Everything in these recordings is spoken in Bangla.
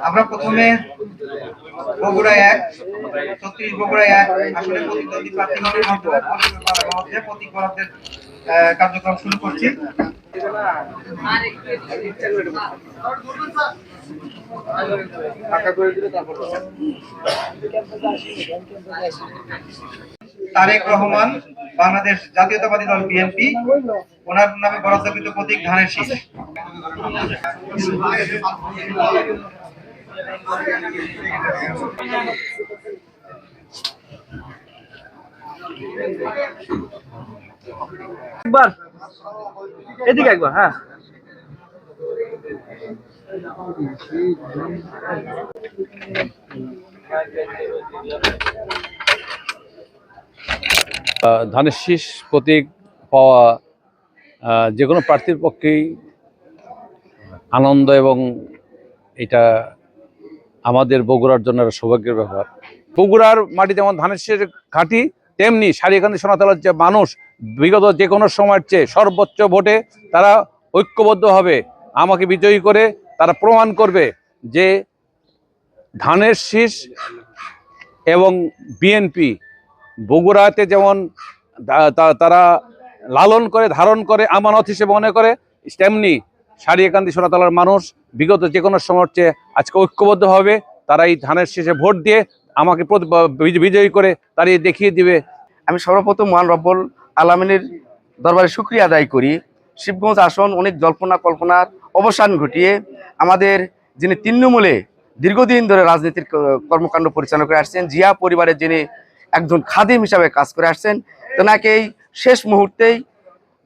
আমরা প্রথমে বগুড়া ১, ৩৬ বগুড়া ১ আসলে প্রতিদ্বন্দ্বী প্রার্থীগণের মাধ্যমে প্রতীক বরাদ্দের কার্যক্রম শুরু করছি। তারেক রহমান, বাংলাদেশ জাতীয়তাবাদী দল বিএনপি, ওনার নামে বরাদ্দকৃত প্রতীক ধানের শীষ। একবার এদিকে একবার, হ্যাঁ। ধানের শীষ প্রতীক পাওয়া যে কোনো প্রার্থীর পক্ষেই আনন্দ, এবং এটা আমাদের বগুড়ার জন্য একটা সৌভাগ্যের ব্যাপার। বগুড়ার মাটি যেমন ধানের শীষের ঘাঁটি, তেমনি সারিয়াকান্দি সোনাতলার যে মানুষ বিগত যে কোনো সময়ের চেয়ে সর্বোচ্চ ভোটে তারা ঐক্যবদ্ধ হবে, আমাকে বিজয়ী করে তারা প্রমাণ করবে যে ধানের শীষ এবং বিএনপি বগুড়াতে যেমন তারা লালন করে, ধারণ করে, আমানত হিসেবে মনে করে, তেমনি সারিয়াকান্দি সোনাতলার মানুষ বিগত যে কোনো সময়ের চেয়ে আজকে ঐক্যবদ্ধ হবে। তারা এই ধানের শীষে ভোট দিয়ে আমাকে বিজয়ী করে তারিয়ে দেখিয়ে দিবে। আমি সর্বপ্রথম মহান রব্বুল আলামিনের দরবারে শুকরিয়া আদায় করি। শিবগঞ্জ আসন অনেক জল্পনা কল্পনার অবসান ঘটিয়ে আমাদের যিনি তৃণমূলে দীর্ঘদিন ধরে রাজনীতির কর্মকাণ্ড পরিচালনা করে আসছেন, জিয়া পরিবারের যিনি একজন খাদিম হিসাবে কাজ করে আসছেন, তেনাকেই শেষ মুহূর্তেই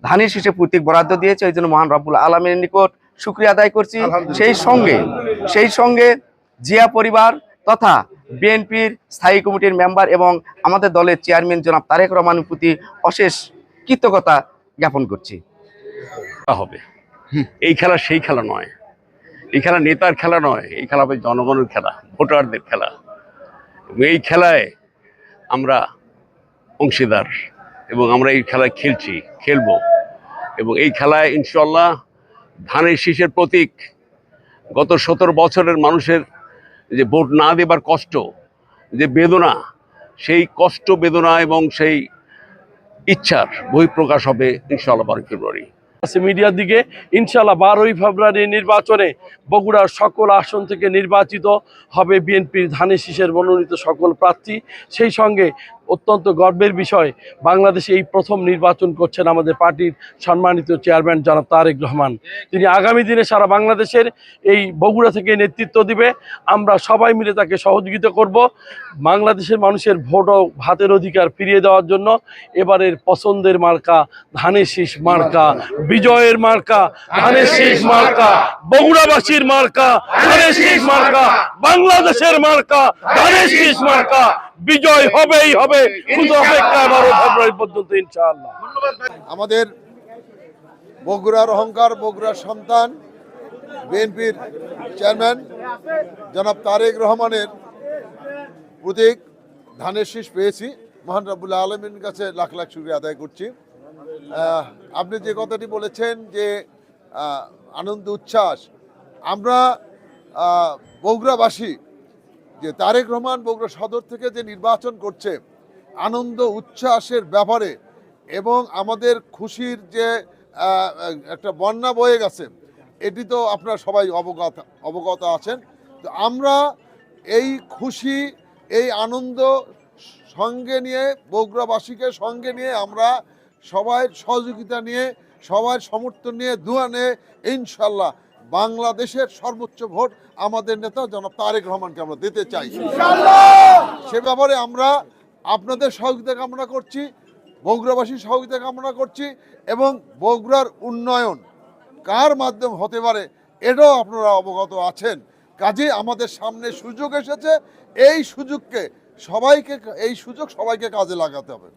ধানের শীষে প্রতীক বরাদ্দ দিয়েছে। এই জন্য মহান রব্বুল আলামিনের নিকট শুকরিয়া আদায় করছি। সেই সঙ্গে জিয়া পরিবার তথা বিএনপির স্থায়ী কমিটির মেম্বার এবং আমাদের দলের চেয়ারম্যান জনাব তারেক রহমানের প্রতি অশেষ কৃতজ্ঞতা জ্ঞাপন করছি। হবে এই খেলা সেই খেলা নয়, এই খেলা নেতার খেলা নয়, এই খেলা হবে জনগণের খেলা, ভোটারদের খেলা। এই খেলায় আমরা অংশীদার এবং আমরা এই খেলায় খেলবো এবং এই খেলায় ইনশাল্লাহ ধানের শীষের প্রতীক গত 17 বছরের মানুষের যে ভোট না দেবার কষ্ট, যে বেদনা, সেই কষ্ট বেদনা এবং সেই ইচ্ছার বহিঃপ্রকাশ হবে ইনশাআল্লাহ 12 ফেব্রুয়ারি। মিডিয়ার দিকে ইনশাআল্লাহ 12ই ফেব্রুয়ারি নির্বাচনে বগুড়ার সকল আসন থেকে নির্বাচিত হবে বিএনপির ধানের শীষের মনোনীত সকল প্রার্থী। সেই সঙ্গে অত্যন্ত গর্বের বিষয়, বাংলাদেশে এই প্রথম নির্বাচন করছেন আমাদের পার্টির সম্মানিত চেয়ারম্যান জনাব তারেক রহমান। তিনি আগামী দিনে সারা বাংলাদেশের এই বগুড়া থেকে নেতৃত্ব দিবে। আমরা সবাই মিলে তাকে সহযোগিতা করব বাংলাদেশের মানুষের ভোট ও ভাতের অধিকার ফিরিয়ে দেওয়ার জন্য। এবারের পছন্দের মার্কা ধানের শীষ মার্কা, বিজয়ের মার্কা ধানের শীষ মার্কা, বগুড়াবাসীর মার্কা ধানের শীষ মার্কা, বাংলাদেশের মার্কা ধানের শীষ মার্কা। বিজয় হবেই হবে, শুধু অপেক্ষা 12 ফেব্রুয়ারি পর্যন্ত ইনশাআল্লাহ। আমাদের বগুড়ার অহংকার, বগুড়ার সন্তান, বিএনপির চেয়ারম্যান জনাব তারেক রহমানের প্রতীক ধানের শীষ পেয়েছি। মহান রব্বুল আলামিনের কাছে লাখ লাখ শুকরিয়া আদায় করছি। আপনি যে কথাটি বলেছেন যে আনন্দ উচ্ছ্বাস, আমরা বগুড়াবাসী যে তারেক রহমান বগুড়া সদর থেকে যে নির্বাচন করছে, আনন্দ উচ্ছ্বাসের ব্যাপারে এবং আমাদের খুশির যে একটা বন্যা বয়ে গেছে, এটি তো আপনারা সবাই অবগত আছেন। তো আমরা এই খুশি, এই আনন্দ সঙ্গে নিয়ে, বগুড়াবাসীকে সঙ্গে নিয়ে, আমরা সবাই সহযোগিতা নিয়ে, সবার সমর্থন নিয়ে, দোয়া নিয়ে ইনশাল্লাহ বাংলাদেশের সর্বোচ্চ ভোট আমাদের নেতা জনাব তারেক রহমানকে আমরা দিতে চাই। সে ব্যাপারে আমরা আপনাদের সহযোগিতা কামনা করছি, বগুড়াবাসীর সহযোগিতা কামনা করছি এবং বগুড়ার উন্নয়ন কার মাধ্যম হতে পারে এটাও আপনারা অবগত আছেন। কাজে আমাদের সামনে সুযোগ এসেছে, এই সুযোগ সবাইকে কাজে লাগাতে হবে।